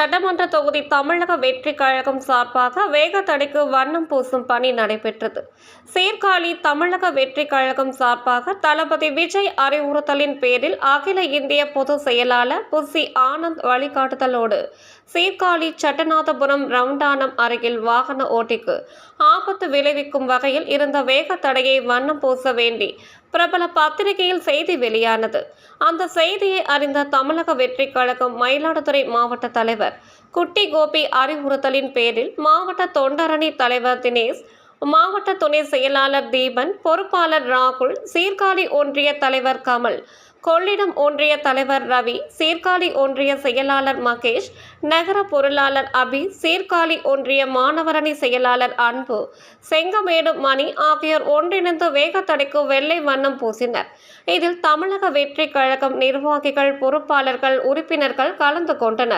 சட்டமன்ற தொகுதி தமிழக வெற்றி கழகம் சார்பாக வேகத்தடைக்கு வண்ணம் பூசும் பணி நடைபெற்றது. சீர்காழி தமிழக வெற்றி கழகம் சார்பாக தளபதி விஜய் அறிவுறுத்தலின் பேரில் அகில இந்திய பொதுச் செயலாளர் புசி ஆனந்த் வழிகாட்டுதலோடு சீர்காழி சட்டநாதபுரம் ரவுண்டானம் அருகில் வாகன ஓட்டிக்கு ஆபத்து விளைவிக்கும் வகையில் இருந்த வேகத்தடையை வண்ணம் பூச வேண்டி பிரபல பத்திரிகையில் செய்தி வெளியானது. அந்த செய்தியை அறிந்த தமிழக வெற்றி கழகம் மயிலாடுதுறை மாவட்ட தலைவர் குட்டி கோபி அறிவுறுத்தலின் பேரில் மாவட்ட தொண்டரணி தலைவர் தினேஷ், மாவட்ட துணை செயலாளர் தீபன், பொறுப்பாளர் ராகுல், சீர்காழி ஒன்றிய தலைவர் கமல், கொள்ளிடம் ஒன்றிய தலைவர் ரவி, சீர்காழி ஒன்றிய செயலாளர் மகேஷ், நகர பொருளாளர் அபி, சீர்காழி ஒன்றிய மாணவரணி செயலாளர் அன்பு, செங்கமேடு மணி ஆகியோர் ஒன்றிணைந்து வேகத்தடைக்கு வெள்ளை வண்ணம் பூசினர். இதில் தமிழக வெற்றி கழகம் நிர்வாகிகள், பொறுப்பாளர்கள், உறுப்பினர்கள் கலந்து கொண்டனர்.